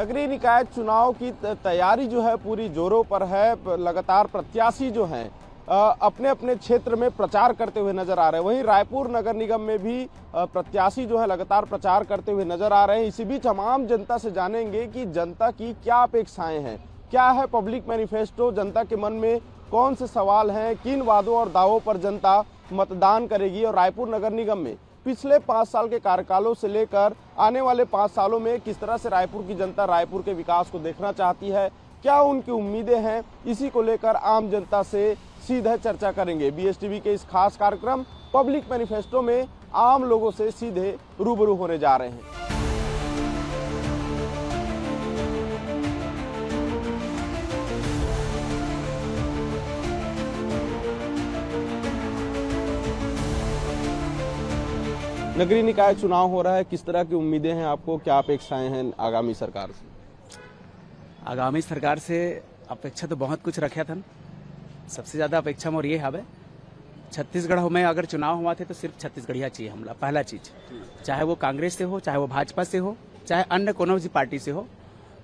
नगरीय निकाय चुनाव की तैयारी जो है पूरी जोरों पर है। लगातार प्रत्याशी जो हैं अपने अपने क्षेत्र में प्रचार करते हुए नजर आ रहे हैं। वहीं रायपुर नगर निगम में भी प्रत्याशी जो है लगातार प्रचार करते हुए नजर आ रहे हैं। इसी बीच तमाम जनता से जानेंगे कि जनता की क्या अपेक्षाएं हैं, क्या है पब्लिक मैनिफेस्टो, जनता के मन में कौन से सवाल हैं, किन वादों और दावों पर जनता मतदान करेगी और रायपुर नगर निगम में पिछले 5 साल के कार्यकालों से लेकर आने वाले 5 सालों में किस तरह से रायपुर की जनता रायपुर के विकास को देखना चाहती है, क्या उनकी उम्मीदें हैं, इसी को लेकर आम जनता से सीधे चर्चा करेंगे। BSTV के इस खास कार्यक्रम पब्लिक मैनिफेस्टो में आम लोगों से सीधे रूबरू होने जा रहे हैं। नगरीय निकाय चुनाव हो रहा है, किस तरह की उम्मीदें हैं आपको, क्या अपेक्षाएं हैं आगामी सरकार से? आगामी सरकार से अपेक्षा तो बहुत कुछ रखा था। सबसे ज्यादा अपेक्षा मोर ये हवे, छत्तीसगढ़ में अगर चुनाव हुआ थे तो सिर्फ छत्तीसगढ़िया चाहिए हमला। पहला चीज, चाहे वो कांग्रेस से हो, चाहे वो भाजपा से हो, चाहे अन्य कोनो भी पार्टी से हो।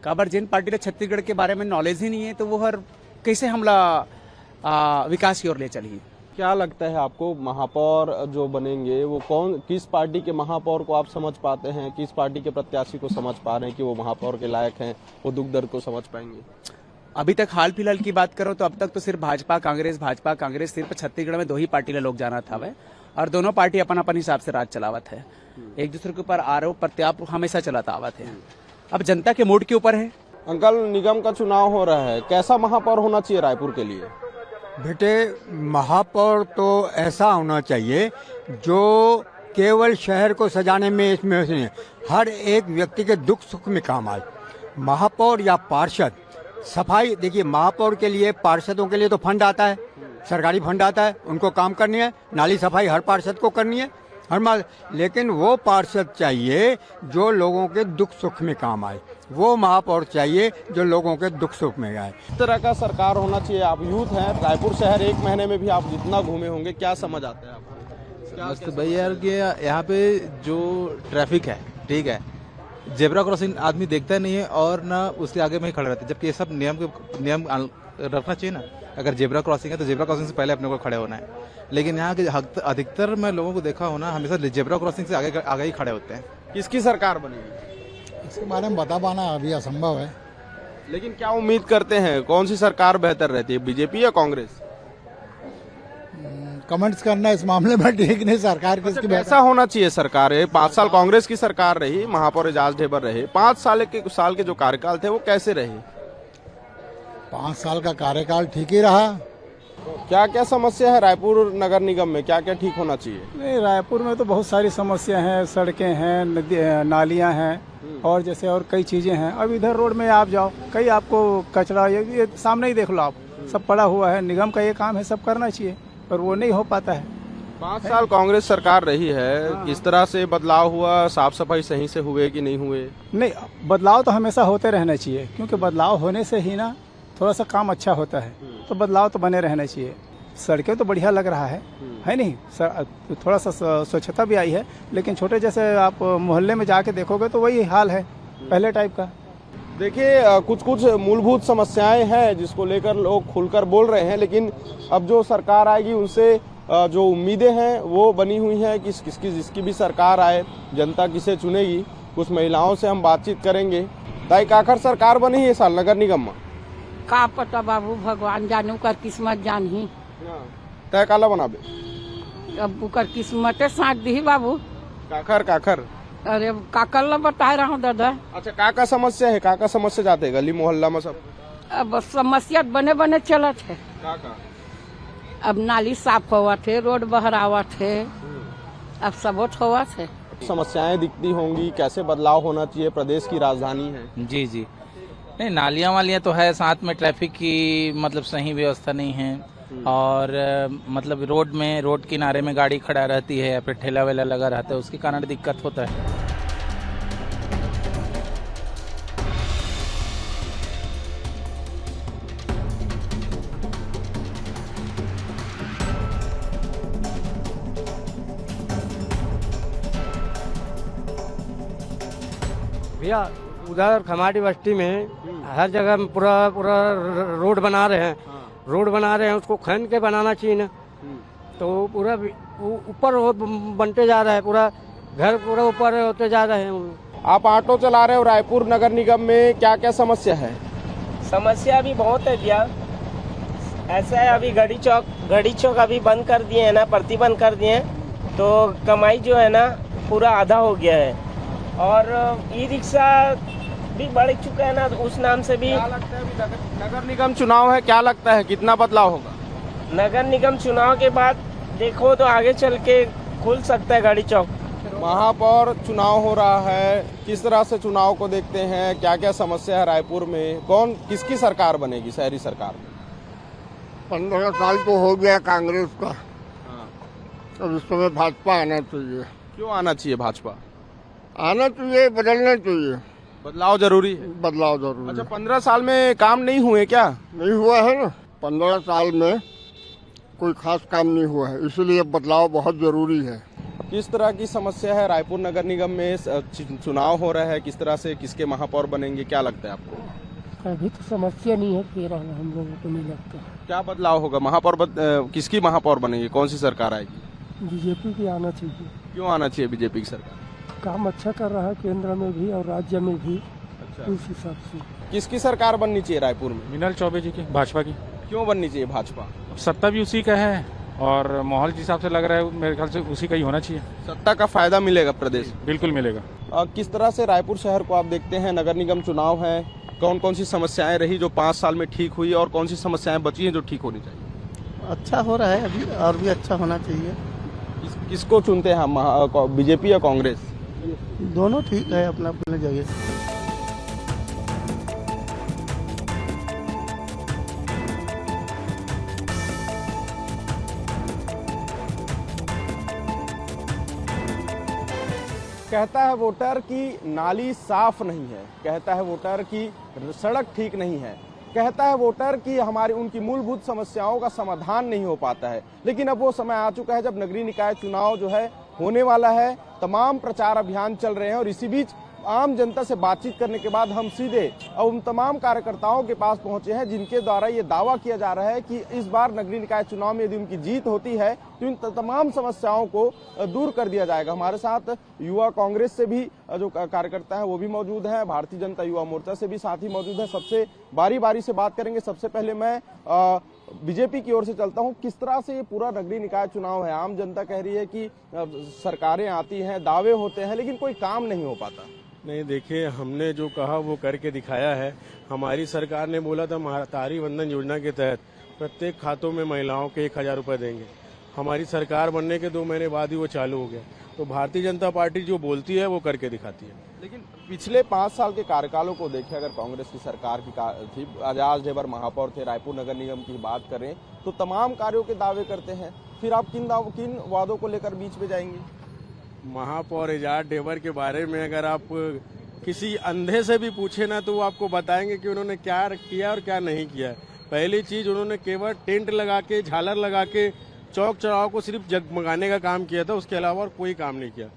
काबर जिन पार्टी ने छत्तीसगढ़ के बारे में नॉलेज ही नहीं है तो वो हर कैसे हमला विकास की ओर ले चलिए। क्या लगता है आपको, महापौर जो बनेंगे वो किस पार्टी के महापौर को आप समझ पाते हैं, किस पार्टी के प्रत्याशी को समझ पा रहे हैं कि वो महापौर के लायक हैं, वो दुख दर्द को समझ पाएंगे? अभी तक हाल फिलहाल की बात करो तो अब तक तो सिर्फ भाजपा कांग्रेस सिर्फ छत्तीसगढ़ में 2 ही पार्टी ने लोग जाना था वह, और दोनों पार्टी अपन अपन हिसाब से राज चलावत है। एक दूसरे के ऊपर आरोप प्रत्यारोप हमेशा चलाता आवत है। अब जनता के मूड के ऊपर है। अंकल, निगम का चुनाव हो रहा है, कैसा महापौर होना चाहिए रायपुर के लिए? बेटे, महापौर तो ऐसा होना चाहिए जो केवल शहर को सजाने में इसमें नहीं, हर एक व्यक्ति के दुख सुख में काम आए। महापौर या पार्षद, सफाई देखिए, महापौर के लिए पार्षदों के लिए तो फंड आता है, सरकारी फंड आता है, उनको काम करनी है, नाली सफाई हर पार्षद को करनी है लेकिन वो पार्षद चाहिए जो लोगों के दुख सुख में काम आए, वो महापौर चाहिए जो लोगों के दुख सुख में आए। इस तरह का सरकार होना चाहिए। आप यूथ हैं, रायपुर शहर 1 महीने में भी आप जितना घूमे होंगे, क्या समझ आता है आपको? मस्त भाई यार कि यहाँ पे जो ट्रैफिक है, ठीक है, जेब्रा क्रॉसिंग आदमी देखता नहीं है और ना उसके आगे में ही खड़े रहते हैं, जबकि ये सब नियम रखना चाहिए ना। अगर जेब्रा क्रॉसिंग है तो जेब्रा क्रॉसिंग से पहले अपने को खड़े होना है, लेकिन यहाँ के अधिकतर मैं लोगों को देखा होना हमेशा जेब्रा क्रॉसिंग से आगे ही खड़े होते हैं। किसकी सरकार बनेगी इसके बारे में बता पाना अभी असंभव है, लेकिन क्या उम्मीद करते हैं, कौन सी सरकार बेहतर रहती है, बीजेपी या कांग्रेस? कमेंट्स करना इस मामले में ठीक नहीं। सरकार किसकी ऐसा होना चाहिए सरकार है। 5 साल कांग्रेस की सरकार रही, महापौर एजाज ढेबर रहे, 5 साल के जो कार्यकाल थे वो कैसे रहे? 5 साल का कार्यकाल ठीक ही रहा। क्या क्या समस्या है रायपुर नगर निगम में, क्या क्या ठीक होना चाहिए? नहीं, रायपुर में तो बहुत सारी समस्या हैं, सड़कें हैं, नालियां हैं और जैसे और कई चीजें हैं। अब इधर रोड में आप जाओ, कई आपको कचरा ये सामने ही देख लो आप, सब पड़ा हुआ है। निगम का ये काम है, सब करना चाहिए, पर वो नहीं हो पाता है। 5 साल कांग्रेस सरकार रही है, किस तरह से बदलाव हुआ, साफ सफाई सही से हुए कि नहीं हुए? नहीं, बदलाव तो हमेशा होते रहना चाहिए, क्योंकि बदलाव होने से ही ना थोड़ा सा काम अच्छा होता है, तो बदलाव तो बने रहना चाहिए। सड़कें तो बढ़िया लग रहा है नहीं, थोड़ा सा स्वच्छता भी आई है, लेकिन छोटे जैसे आप मोहल्ले में जाके देखोगे तो वही हाल है पहले टाइप का। देखिए, कुछ मूलभूत समस्याएं हैं जिसको लेकर लोग खुलकर बोल रहे हैं, लेकिन अब जो सरकार आएगी उनसे जो उम्मीदें हैं वो बनी हुई हैं कि जिसकी भी सरकार आए, जनता किसे चुनेगी। कुछ महिलाओं से हम बातचीत करेंगे। ताई, काखर सरकार बनी है साल नगर निगम में? का पता बाबू, भगवान जानू कर किस्मत जान ही तय काला बनाबे, अब उकर किस्मते साथ दी बाबू। काखर अरे काकल ला बता रहा हूँ दादा। अच्छा, का समस्या है, का समस्या जाते गली मोहल्ला में सब? अब समस्या बने चलत है। का अब नाली साफ हुआ थे, रोड बहरावा थे, अब सब हुआ थे। समस्याएं दिखती होंगी, कैसे बदलाव होना चाहिए, प्रदेश की राजधानी है। जी नहीं, नालियाँ वालियाँ तो है, साथ में ट्रैफिक की मतलब सही व्यवस्था नहीं है, और मतलब रोड किनारे में गाड़ी खड़ा रहती है या फिर ठेला वेला लगा रहता है, उसके कारण दिक्कत होता है। भैया उधर खमाटी बस्ती में हर जगह में पूरा पूरा रोड बना रहे हैं, रोड बना रहे हैं, उसको खन के बनाना चाहिए ना। तो पूरा ऊपर बनते जा रहा है, पूरा घर पूरा ऊपर होते जा रहे हैं। आप ऑटो चला रहे हो रायपुर नगर निगम में, क्या क्या समस्या है? समस्या भी बहुत है भैया। ऐसा है, अभी घड़ी चौक अभी बंद कर दिए हैं ना, प्रतिबंध कर दिए हैं, तो कमाई जो है ना पूरा आधा हो गया है। और ई रिक्शा भी बढ़ चुका है ना, उस नाम से भी। क्या लगता है अभी नगर निगम चुनाव है, क्या लगता है कितना बदलाव होगा? नगर निगम चुनाव के बाद देखो तो आगे चल के खुल सकता है गाड़ी चौक। महापौर चुनाव हो रहा है, किस तरह से चुनाव को देखते हैं, क्या क्या समस्या है रायपुर में, कौन किसकी सरकार बनेगी शहरी सरकार? 15 साल तो हो गया कांग्रेस का, अब इस समय भाजपा आना चाहिए। क्यों आना चाहिए भाजपा? आना चाहिए, बदलना चाहिए, बदलाव जरूरी है। बदलाव जरूरी। अच्छा, 15 साल में काम नहीं हुए क्या? नहीं हुआ है ना, 15 साल में कोई खास काम नहीं हुआ है, इसलिए बदलाव बहुत जरूरी है। किस तरह की समस्या है रायपुर नगर निगम में? चुनाव हो रहा है, किस तरह से किसके महापौर बनेंगे, क्या लगता है आपको? अभी तो समस्या नहीं है, फिर हम लोगों को नहीं लगता। क्या बदलाव होगा? महापौर किसकी महापौर बनेगी, कौन सी सरकार आएगी? बीजेपी की आना चाहिए। क्यों आना चाहिए बीजेपी की सरकार? काम अच्छा कर रहा है केंद्र में भी और राज्य में भी। अच्छा, उस हिसाब से किसकी सरकार बननी चाहिए रायपुर में? मीनाल चौबे जी की, भाजपा की। क्यों बननी चाहिए भाजपा? सत्ता भी उसी का है और माहौल जिस हिसाब से लग रहा है मेरे ख्याल से उसी का ही होना चाहिए। सत्ता का फायदा मिलेगा प्रदेश? बिल्कुल मिलेगा। किस तरह से रायपुर शहर को आप देखते हैं? नगर निगम चुनाव है, कौन कौन सी समस्याएं रही जो 5 साल में ठीक हुई और कौन सी समस्याएं बची हैं जो ठीक होनी चाहिए? अच्छा हो रहा है अभी, और भी अच्छा होना चाहिए। किसको चुनते हैं हम, बीजेपी या कांग्रेस? दोनों ठीक है अपना अपने जगह। कहता है वोटर कि नाली साफ नहीं है, कहता है वोटर कि सड़क ठीक नहीं है, कहता है वोटर कि हमारी उनकी मूलभूत समस्याओं का समाधान नहीं हो पाता है। लेकिन अब वो समय आ चुका है जब नगरीय निकाय चुनाव जो है होने वाला है, तमाम प्रचार अभियान चल रहे हैं और इसी बीच आम जनता से बातचीत करने के बाद हम सीधे उन तमाम कार्यकर्ताओं के पास पहुंचे हैं जिनके द्वारा ये दावा किया जा रहा है कि इस बार नगरीय निकाय चुनाव में यदि उनकी जीत होती है तो इन तमाम समस्याओं को दूर कर दिया जाएगा। हमारे साथ युवा कांग्रेस से भी जो कार्यकर्ता है वो भी मौजूद है, भारतीय जनता युवा मोर्चा से भी साथी मौजूद है। सबसे बारी बारी से बात करेंगे। सबसे पहले मैं बीजेपी की ओर से चलता हूं। किस तरह से ये पूरा नगरीय निकाय चुनाव है? आम जनता कह रही है कि सरकारें आती हैं, दावे होते हैं, लेकिन कोई काम नहीं हो पाता। नहीं, देखिए, हमने जो कहा वो करके दिखाया है। हमारी सरकार ने बोला था महतारी वंदन योजना के तहत प्रत्येक खातों में महिलाओं के 1000 रुपये देंगे। हमारी सरकार बनने के 2 महीने बाद ही वो चालू हो गया। तो भारतीय जनता पार्टी जो बोलती है वो करके दिखाती है। लेकिन पिछले 5 साल के कार्यकालों को देखें, अगर कांग्रेस की सरकार की थी, एजाज ढेबर महापौर थे, रायपुर नगर निगम की बात करें तो तमाम कार्यों के दावे करते हैं। फिर आप किन वादों को लेकर बीच में जाएंगे? महापौर एजाज ढेबर के बारे में अगर आप किसी अंधे से भी पूछे ना तो वो आपको बताएंगे कि उन्होंने क्या किया और क्या नहीं किया। पहली चीज, उन्होंने केवल टेंट लगा के, झालर लगा के चौक चौराहों को सिर्फ जगमगाने का काम किया था, उसके अलावा और कोई काम नहीं किया।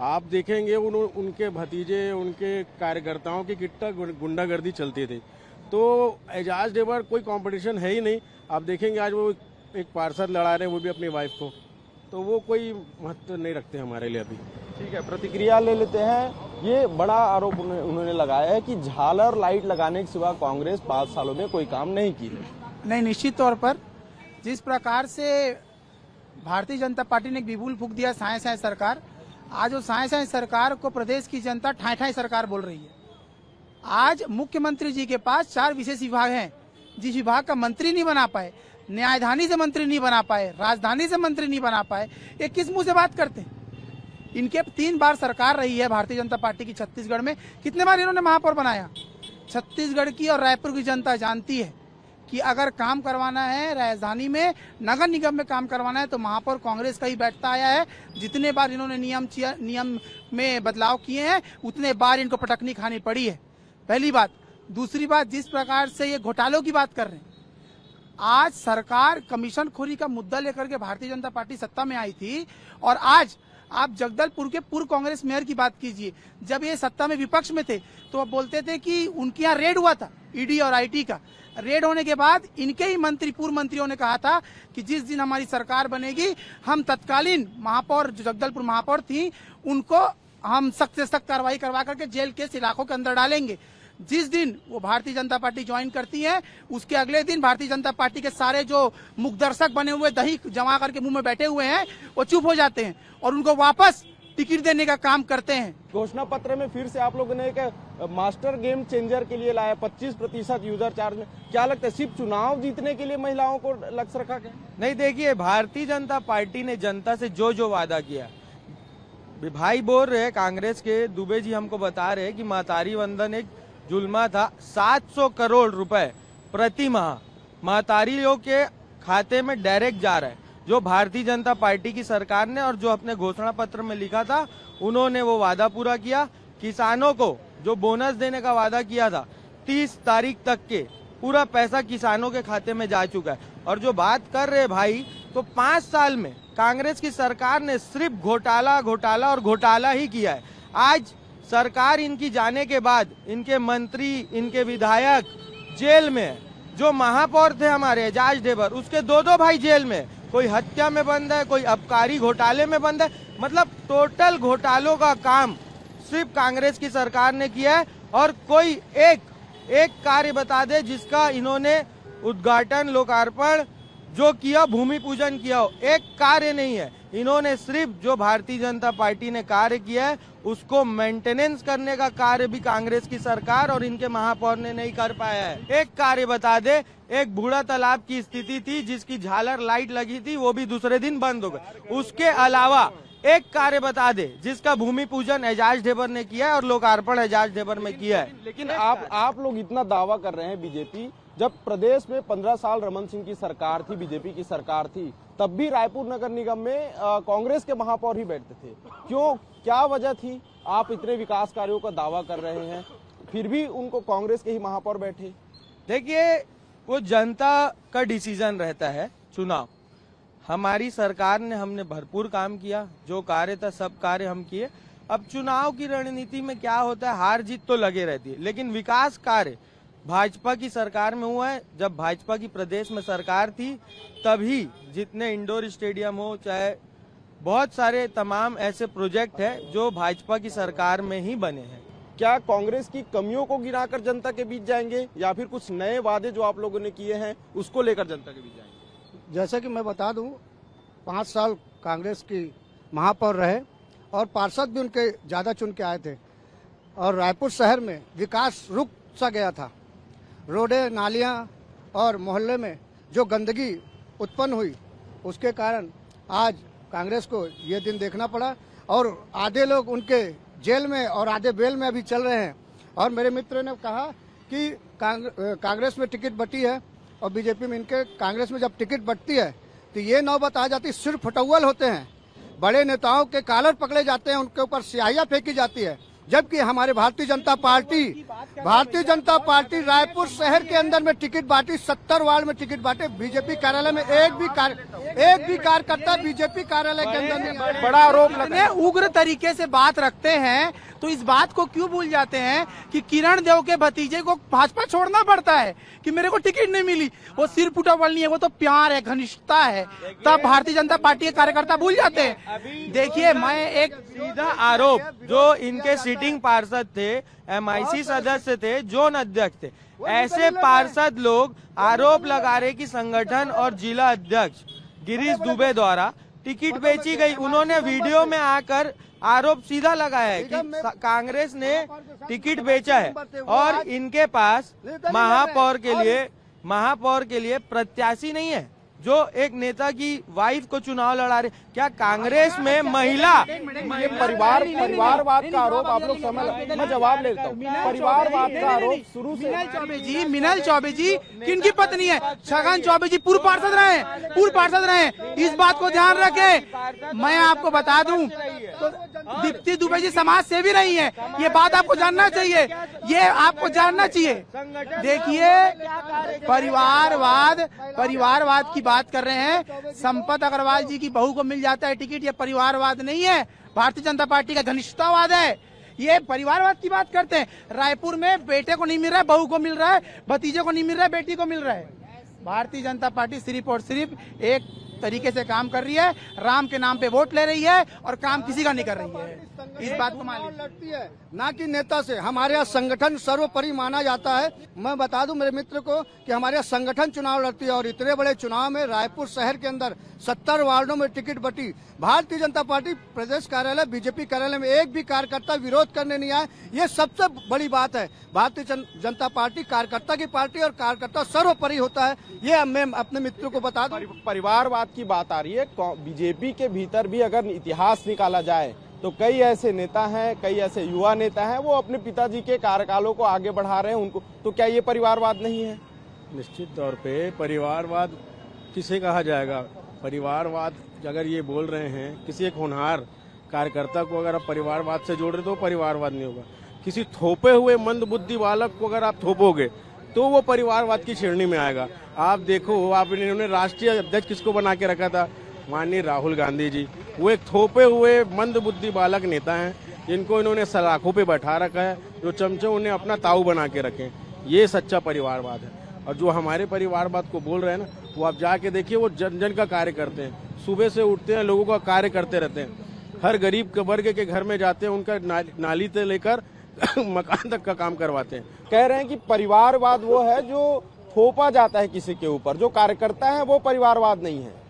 आप देखेंगे उनके भतीजे, उनके कार्यकर्ताओं की कितना गुंडागर्दी चलती थी। तो एजाज ढेबर कोई कंपटीशन है ही नहीं। आप देखेंगे आज वो एक पार्षद लड़ा रहे हैं, वो भी अपनी वाइफ को, तो वो कोई महत्व नहीं रखते हमारे लिए अभी। ठीक है, प्रतिक्रिया ले लेते हैं। ये बड़ा आरोप उन्होंने लगाया है कि झालर लाइट लगाने के सिवा कांग्रेस 5 सालों में कोई काम नहीं की है। नहीं, निश्चित तौर पर जिस प्रकार से भारतीय जनता पार्टी ने एक बिगुल फूंक दिया साए साए सरकार, आज वो साए साए सरकार को प्रदेश की जनता ठाई ठाई सरकार बोल रही है। आज मुख्यमंत्री जी के पास 4 विशेष विभाग हैं, जिस विभाग का मंत्री नहीं बना पाए, न्यायधानी से मंत्री नहीं बना पाए, राजधानी से मंत्री नहीं बना पाए, ये किस मुंह से बात करते हैं? इनके 3 बार सरकार रही है भारतीय जनता पार्टी की छत्तीसगढ़ में। कितने बार इन्होंने महापौर बनाया? छत्तीसगढ़ की और रायपुर की जनता जानती है कि अगर काम करवाना है राजधानी में, नगर निगम में काम करवाना है तो महापौर कांग्रेस का ही बैठता आया है। जितने बार इन्होंने नियम में बदलाव किए हैं उतने बार इनको पटकनी खानी पड़ी है, पहली बात। दूसरी बात, जिस प्रकार से ये घोटालों की बात कर रहे हैं, आज सरकार कमीशन खोरी का मुद्दा लेकर के भारतीय जनता पार्टी सत्ता में आई थी और आज आप जगदलपुर के पूर्व कांग्रेस मेयर की बात कीजिए, जब ये सत्ता में विपक्ष में थे तो वो बोलते थे कि उनके यहाँ रेड हुआ था ईडी और आईटी का। रेड होने के बाद इनके ही मंत्री, पूर्व मंत्रियों ने कहा था कि जिस दिन हमारी सरकार बनेगी हम तत्कालीन महापौर, जो जगदलपुर महापौर थी, उनको हम सख्त से सख्त कार्रवाई करवा करके जेल के इलाकों के अंदर डालेंगे। जिस दिन वो भारतीय जनता पार्टी ज्वाइन करती है उसके अगले दिन भारतीय जनता पार्टी के सारे जो मुखदर्शक बने हुए, दही जमा करके मुंह में बैठे हुए हैं, वो चुप हो जाते हैं और उनको वापस टिकट देने का काम करते हैं। घोषणा पत्र में फिर से आप लोगों ने एक मास्टर गेम चेंजर के लिए लाया 25% यूजर चार्ज में। क्या लगता है सिर्फ चुनाव जीतने के लिए महिलाओं को लक्ष्य रखा गया? नहीं, देखिए भारतीय जनता पार्टी ने जनता से जो वादा किया, भाई बोल रहे कांग्रेस के दुबे जी हमको बता रहे कि महतारी वंदन एक जुल्मा था। 700 करोड़ रुपए प्रति माह महतारियों के खाते में डायरेक्ट जा रहा है, जो भारतीय जनता पार्टी की सरकार ने और जो अपने घोषणा पत्र में लिखा था उन्होंने वो वादा पूरा किया। किसानों को जो बोनस देने का वादा किया था 30 तारीख तक के पूरा पैसा किसानों के खाते में जा चुका है। और जो बात कर रहे भाई, तो 5 साल में कांग्रेस की सरकार ने सिर्फ घोटाला घोटाला और घोटाला ही किया है। आज सरकार इनकी जाने के बाद इनके मंत्री, इनके विधायक जेल में है। जो महापौर थे हमारे एजाज ढेबर, उसके 2 भाई जेल में, कोई हत्या में बंद है, कोई आबकारी घोटाले में बंद है। मतलब टोटल घोटालों का काम सिर्फ कांग्रेस की सरकार ने किया है। और कोई एक कार्य बता दे जिसका इन्होंने उद्घाटन, लोकार्पण जो किया, भूमि पूजन किया हो, एक कार्य नहीं है। इन्होंने सिर्फ जो भारतीय जनता पार्टी ने कार्य किया है उसको मेंटेनेंस करने का कार्य भी कांग्रेस की सरकार और इनके महापौर ने नहीं कर पाया है। एक कार्य बता दे, एक बूढ़ा तालाब की स्थिति थी जिसकी झालर लाइट लगी थी, वो भी दूसरे दिन बंद हो गई। उसके अलावा एक कार्य बता दे जिसका भूमि पूजन एजाज ढेबर ने किया है और लोकार्पण एजाज ढेबर में किया है। लेकिन आप लोग इतना दावा कर रहे हैं बीजेपी, जब प्रदेश में 15 साल रमन सिंह की सरकार थी, बीजेपी की सरकार थी, तब भी रायपुर नगर निगम में कांग्रेस के महापौर ही बैठते थे। क्यों, क्या वजह थी? आप इतने विकास कार्यों का दावा कर रहे हैं फिर भी उनको कांग्रेस के ही महापौर बैठे। देखिए, वो जनता का डिसीजन रहता है। चुनाव हमारी सरकार ने, हमने भरपूर काम किया, जो कार्य था सब कार्य हम किए। अब चुनाव की रणनीति में क्या होता है, हार जीत तो लगे रहती है, लेकिन विकास कार्य भाजपा की सरकार में हुआ है। जब भाजपा की प्रदेश में सरकार थी तभी जितने इंडोर स्टेडियम हो, चाहे बहुत सारे तमाम ऐसे प्रोजेक्ट है जो भाजपा की सरकार में ही बने हैं। क्या कांग्रेस की कमियों को गिनाकर जनता के बीच जाएंगे या फिर कुछ नए वादे जो आप लोगों ने किए हैं उसको लेकर जनता के बीच जाएंगे? जैसा कि मैं बता दूं, 5 साल कांग्रेस की महापौर रहे और पार्षद भी उनके ज्यादा चुन के आए थे और रायपुर शहर में विकास रुक सा गया था। रोडें, नालियां और मोहल्ले में जो गंदगी उत्पन्न हुई उसके कारण आज कांग्रेस को ये दिन देखना पड़ा और आधे लोग उनके जेल में और आधे बेल में अभी चल रहे हैं। और मेरे मित्र ने कहा कि कांग्रेस में टिकट बटी है और बीजेपी में, इनके कांग्रेस में जब टिकट बटती है तो ये नौबत आ जाती, सिर्फ फटौवल होते हैं, बड़े नेताओं के कॉलर पकड़े जाते हैं, उनके ऊपर स्याहियां फेंकी जाती है। जबकि हमारे भारतीय जनता पार्टी रायपुर शहर के अंदर में टिकट बांटी, 70 वार्ड में टिकट बांटे। बीजेपी कार्यालय में एक भी कार्यकर्ता बीजेपी कार्यालय के अंदर नहीं। बड़ा आरोप लगता है, उग्र तरीके से बात रखते हैं तो इस बात को क्यों भूल जाते हैं कि किरण देव के भतीजे को भाजपा छोड़ना पड़ता है कि मेरे को टिकट नहीं मिली। वो सिर फुटावल नहीं है, वो तो प्यार है, घनिष्ठता है, तब भारतीय जनता पार्टी के कार्यकर्ता भूल जाते हैं। देखिए, मैं एक सीधा आरोप, जो इनके सिटिंग पार्षद थे, MIC सदस्य थे, जोन अध्यक्ष थे, ऐसे पार्षद लोग आरोप लगा रहे कि संगठन और जिला अध्यक्ष गिरीश दुबे द्वारा टिकट बेची गई। उन्होंने वीडियो में आकर आरोप सीधा लगाया है कि कांग्रेस ने टिकट बेचा है और इनके पास महापौर के लिए प्रत्याशी नहीं है जो एक नेता की वाइफ को चुनाव लड़ा रहे। क्या कांग्रेस में महिला, ये परिवारवाद का आरोप आप लोग समझ, मैं जवाब लेता हूँ। परिवारवाद का आरोप शुरू से मिनल चौबे जी किनकी पत्नी है? छगन चौबे जी पूर्व पार्षद रहे, इस बात को ध्यान रखें। मैं आपको बता दूं तो दीप्ति दुबे जी समाज सेवी नहीं है, ये बात आपको जानना चाहिए, ये आपको जानना चाहिए। देखिए परिवारवाद की बात कर रहे हैं। संपत अग्रवाल जी की बहू को मिल जाता है टिकट, ये परिवारवाद नहीं है, भारतीय जनता पार्टी का घनिष्ठतावाद है। ये परिवारवाद की बात करते हैं। रायपुर में बेटे को नहीं मिल रहा है, बहू को मिल रहा है, भतीजे को नहीं मिल रहा है, बेटी को मिल रहा है। भारतीय जनता पार्टी सिर्फ और सिर्फ एक तरीके से काम कर रही है, राम के नाम पे वोट ले रही है और काम किसी का नहीं कर रही है। इस बात को मान लड़ती है ना कि नेता से। हमारे यहाँ संगठन सर्वोपरि माना जाता है। मैं बता दूं मेरे मित्र को कि हमारे यहाँ संगठन चुनाव लड़ती है और इतने बड़े चुनाव में रायपुर शहर के अंदर 70 वार्डों में टिकट बटी। भारतीय जनता पार्टी प्रदेश कार्यालय बीजेपी कार्यालय में एक भी कार्यकर्ता विरोध करने नहीं आए, ये सबसे बड़ी बात है। भारतीय जनता पार्टी कार्यकर्ता की पार्टी और कार्यकर्ता सर्वोपरि होता है, ये मैं अपने मित्रों को बता दूं। परिवारवाद की बात आ रही है, बीजेपी के भीतर भी अगर इतिहास निकाला जाए तो कई ऐसे नेता हैं, कई ऐसे युवा नेता हैं, वो अपने पिताजी के कार्यकालों को आगे बढ़ा रहे हैं उनको, तो क्या ये परिवारवाद नहीं है? निश्चित तौर पे परिवारवाद किसे कहा जाएगा? परिवारवाद अगर ये बोल रहे हैं, किसी एक होनहार कार्यकर्ता को अगर आप परिवारवाद से जोड़ रहे तो परिवारवाद नहीं होगा। किसी थोपे हुए मंदबुद्धि बालक को अगर आप थोपोगे तो वो परिवारवाद की श्रेणी में आएगा। आप देखो, आप इन्होंने राष्ट्रीय अध्यक्ष किसको बना के रखा था? माननीय राहुल गांधी जी। वो एक थोपे हुए मंदबुद्धि बालक नेता हैं, जिनको इन्होंने सलाखों पे बैठा रखा है, जो चमचे उन्हें अपना ताऊ बना के रखे। ये सच्चा परिवारवाद है। और जो हमारे परिवारवाद को बोल रहे हैं ना, वो आप जाके देखिए, वो जन जन का कार्य करते हैं, सुबह से उठते हैं, लोगों का कार्य करते रहते हैं, हर गरीब के वर्ग के घर में जाते हैं, उनका नाली से लेकर मकान तक का काम करवाते हैं। कह रहे हैं कि परिवारवाद वो है जो थोपा जाता है किसी के ऊपर, जो कार्यकर्ता है वो परिवारवाद नहीं है।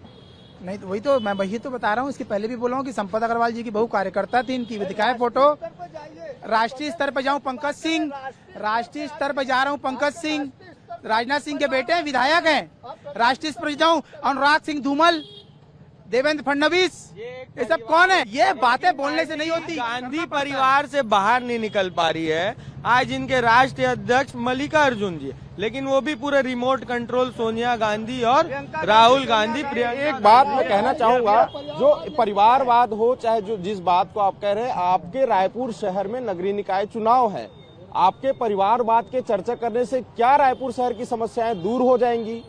नहीं तो वही तो बता रहा हूँ। इसके पहले भी बोला हूँ कि संपत अग्रवाल जी की बहू कार्यकर्ता थी, इनकी दिखाए फोटो। राष्ट्रीय स्तर पर जाऊँ पंकज सिंह, राष्ट्रीय स्तर पर जा रहा हूँ पंकज सिंह, राजनाथ सिंह के बेटे विधायक हैं। राष्ट्रीय स्तर पर जाऊँ अनुराग सिंह धूमल, देवेंद्र फडणवीस, ये सब कौन है? ये बातें बोलने से नहीं होती। गांधी परिवार से बाहर नहीं निकल पा रही है आज इनके राष्ट्रीय अध्यक्ष मल्लिकार्जुन जी, लेकिन वो भी पूरे रिमोट कंट्रोल सोनिया गांधी और राहुल गांधी। एक बात मैं कहना चाहूंगा, जो परिवारवाद हो चाहे जो जिस बात को आप कह रहे हैं, आपके रायपुर शहर में नगरीय निकाय चुनाव है, आपके परिवारवाद के चर्चा करने से क्या रायपुर शहर की समस्याएं दूर हो जाएंगी?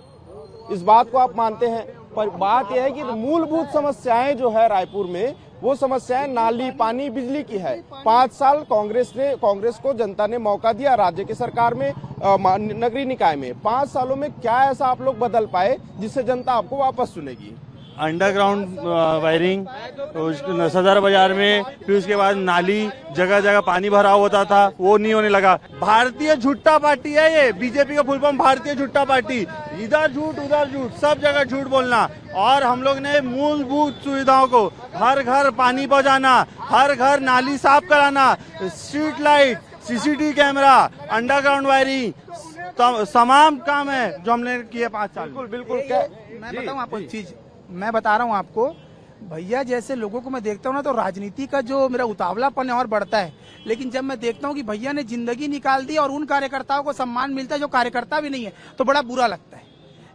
इस बात को आप मानते हैं? पर बात यह है कि मूलभूत समस्याएं जो है रायपुर में, वो समस्याएं नाली, पानी, बिजली की है। 5 साल कांग्रेस को जनता ने मौका दिया राज्य की सरकार में, नगरीय निकाय में। 5 सालों में क्या ऐसा आप लोग बदल पाए जिससे जनता आपको वापस सुनेगी? अंडरग्राउंड वायरिंग सदर बाजार में, फिर उसके बाद नाली, जगह जगह पानी भरा होता था, वो नहीं होने लगा। भारतीय झूठा पार्टी है ये, बीजेपी का फुल फॉर्म भारतीय झूठा पार्टी। इधर झूठ उधर झूठ, सब जगह झूठ बोलना। और हम लोग ने मूलभूत सुविधाओं को, हर घर पानी पहुंचाना, हर घर नाली साफ कराना, street light, CCTV camera, underground wiring, तमाम काम है जो हमने किए 5 साल। बिल्कुल। मैं बताऊं आपको एक चीज, मैं बता रहा हूं आपको, भैया जैसे लोगों को मैं देखता हूं ना, तो राजनीति का जो मेरा उतावलापन है और बढ़ता है। लेकिन जब मैं देखता हूं कि भैया ने जिंदगी निकाल दी और उन कार्यकर्ताओं को सम्मान मिलता है जो कार्यकर्ता भी नहीं है, तो बड़ा बुरा लगता है।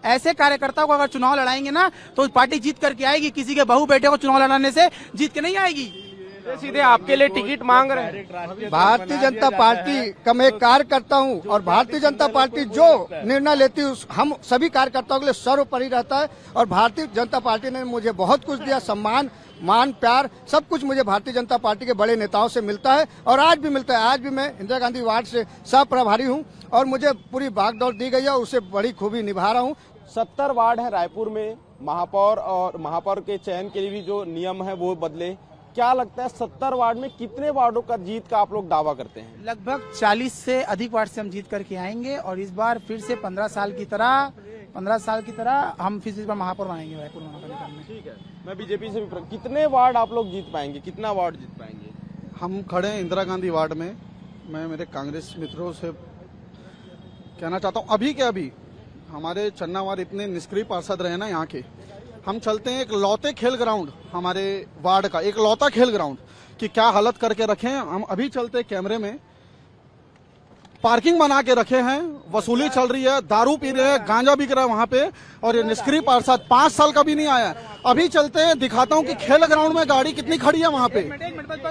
ऐसे कार्यकर्ताओं को अगर चुनाव लड़ाएंगे ना, तो पार्टी जीत करके आएगी। किसी के बहू बेटे को चुनाव लड़ाने से जीत के नहीं आएगी। सीधे आपके लिए टिकट मांग रहे हैं। भारतीय जनता पार्टी का मैं कार्यकर्ता हूं और भारतीय जनता पार्टी जो निर्णय लेती है हम सभी कार्यकर्ताओं के लिए सर्वोपरि रहता है। और भारतीय जनता पार्टी ने मुझे बहुत कुछ दिया, सम्मान, मान, प्यार, सब कुछ मुझे भारतीय जनता पार्टी के बड़े नेताओं से मिलता है और आज भी मिलता है। आज भी मैं इंदिरा गांधी वार्ड से सह प्रभारी हूँ और मुझे पूरी भागदौड़ दी गई है, उससे बड़ी खूबी निभा रहा हूँ। 70 वार्ड है रायपुर में, महापौर और महापौर के चयन के लिए भी जो नियम है वो बदले। क्या लगता है 70 वार्ड में कितने वार्डों का जीत का आप लोग दावा करते हैं? लगभग 40 से अधिक वार्ड से हम जीत करके आएंगे और इस बार फिर से 15 साल की तरह हम फिर से महापौर बनाएंगे रायपुर महानगर में। ठीक है, मैं बीजेपी से भी, कितने वार्ड आप लोग जीत पाएंगे, कितना वार्ड जीत पाएंगे? हम खड़े हैं इंदिरा गांधी वार्ड में। मैं मेरे कांग्रेस मित्रों से कहना चाहता हूँ, अभी के अभी हमारे चन्नावार इतने निष्क्रिय पार्षद रहे ना यहाँ के, हम चलते हैं एक लौते खेल ग्राउंड, हमारे वार्ड का एक लौता खेल ग्राउंड की क्या हालत करके रखे हैं। हम अभी चलते कैमरे में, पार्किंग बना के रखे हैं, वसूली चल रही है, दारू पी रहे हैं, गांजा बिक रहा है वहां पे, और ये निष्क्रिय पार्षद 5 साल का भी नहीं आया। अभी चलते हैं, दिखाता हूं कि खेल ग्राउंड में गाड़ी कितनी खड़ी है वहां पे।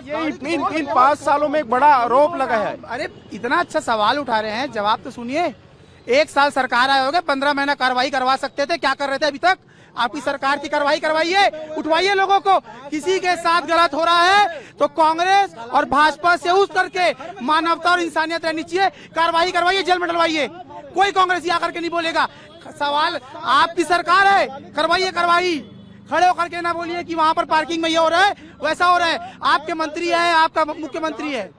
ये इन 5 सालों में एक बड़ा आरोप लगा है। अरे इतना अच्छा सवाल उठा रहे हैं, जवाब तो सुनिए। 1 साल सरकार आए होगे, 15 महीना कार्रवाई करवा सकते थे, क्या कर रहे थे अभी तक? आपकी सरकार की कार्रवाई करवाइए, उठवाइए लोगों को। किसी के साथ गलत हो रहा है तो कांग्रेस और भाजपा से उस करके मानवता और इंसानियत रहनी चाहिए, कार्रवाई करवाइए, जेल में डलवाइए। कोई कांग्रेसी आकर के नहीं बोलेगा। सवाल आपकी सरकार है, करवाइए कार्रवाई। खड़े होकर के ना बोलिए कि वहाँ पर पार्किंग में ये हो रहा है, वैसा हो रहा है। आपके मंत्री है, आपका मुख्यमंत्री है।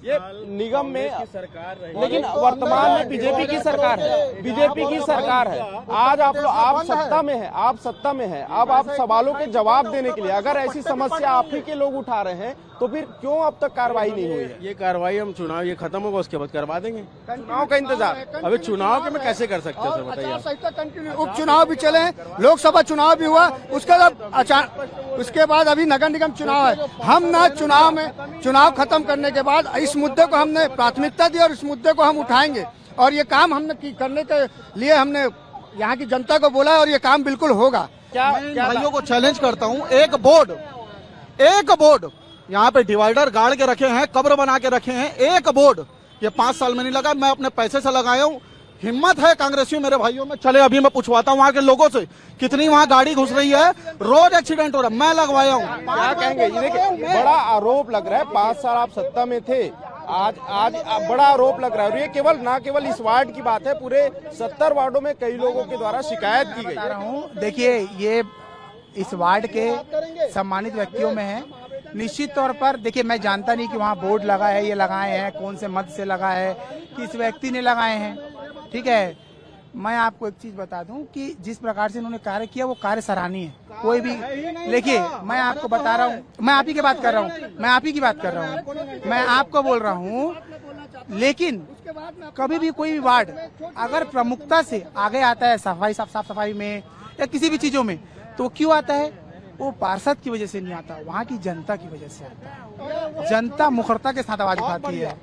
ये निगम में सरकार, लेकिन वर्तमान में बीजेपी की सरकार है, बीजेपी की सरकार है। आज आप सत्ता में है, आप सत्ता में है। अब आप सवालों के जवाब देने के लिए, अगर ऐसी समस्या आप ही के लोग उठा रहे हैं तो फिर क्यों अब तक कार्रवाई नहीं हुई है? ये कार्रवाई हम चुनाव ये खत्म होगा उसके बाद करवा देंगे। चुनाव का इंतजार अभी चुनाव के में कैसे कर सकते हैं सर, बताइए। उपचुनाव भी चले, लोकसभा चुनाव भी हुआ, उसके बाद अभी नगर निगम चुनाव है। हम ना चुनाव खत्म करने के बाद इस मुद्दे को हमने प्राथमिकता दी और इस मुद्दे को हम उठाएंगे और ये काम हमने करने के लिए हमने यहाँ की जनता को बोला और ये काम बिल्कुल होगा। क्या भाइयों को चैलेंज करता हूँ, एक बोर्ड यहाँ पे डिवाइडर गाड़ के रखे हैं, कब्र बना के रखे हैं, एक बोर्ड ये 5 साल में नहीं लगा। मैं अपने पैसे से लगाया हूँ। हिम्मत है कांग्रेसियों मेरे भाइयों में, चले अभी मैं पूछवाता हूँ वहाँ के लोगों से कितनी वहाँ गाड़ी घुस रही है, रोज एक्सीडेंट हो रहा है, मैं लगवाया हूँ। क्या कहेंगे? ये देखिए बड़ा आरोप लग रहा है, 5 साल आप सत्ता में थे, आज बड़ा आरोप लग रहा है। और ये न केवल इस वार्ड की बात है, पूरे 70 वार्डों में कई लोगों के द्वारा शिकायत की गई। देखिए ये इस वार्ड के सम्मानित व्यक्तियों में है। निश्चित तौर पर देखिए, मैं जानता नहीं कि वहाँ बोर्ड लगा है, ये लगाए हैं, कौन से मत से लगा है, किस व्यक्ति ने लगाए हैं, ठीक है। मैं आपको एक चीज बता दूं कि जिस प्रकार से इन्होंने कार्य किया वो कार्य सराहनीय है। कोई भी देखिए, मैं आपको बता रहा हूँ, मैं आप ही की बात कर रहा हूँ, मैं आपको बोल रहा हूँ। लेकिन कभी भी कोई भी वार्ड अगर प्रमुखता से आगे आता है साफ सफाई में या किसी भी चीजों में, तो क्यों आता है? वो पार्षद की वजह से नहीं आता, वहाँ की जनता की वजह से आता है। जनता मुखरता के साथ आवाज उठाती है,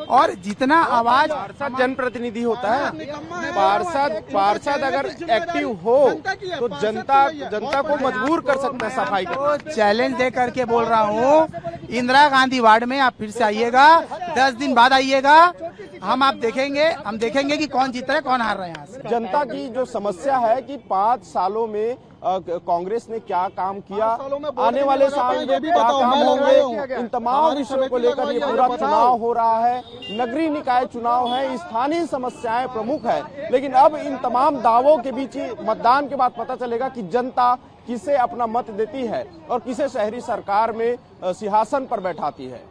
और जितना आवाज पार्षद जनप्रतिनिधि होता है, पार्षद अगर एक्टिव हो तो जनता को मजबूर कर सकता है सफाई को। चैलेंज दे करके बोल रहा हूँ, इंदिरा गांधी वार्ड में आप फिर से आइएगा, 10 दिन बाद आइएगा, हम देखेंगे कि कौन जीत रहा है, कौन हार रहा है। यहाँ से जनता की जो समस्या है कि 5 सालों में कांग्रेस ने क्या काम किया, आने वाले साल में क्या काम होंगे, इन तमाम विषयों को लेकर ये पूरा चुनाव हो रहा है। नगरीय निकाय चुनाव है, स्थानीय समस्याएं प्रमुख है, लेकिन अब इन तमाम दावों के बीच मतदान के बाद पता चलेगा कि जनता किसे अपना मत देती है और किसे शहरी सरकार में सिंहासन पर बैठाती है।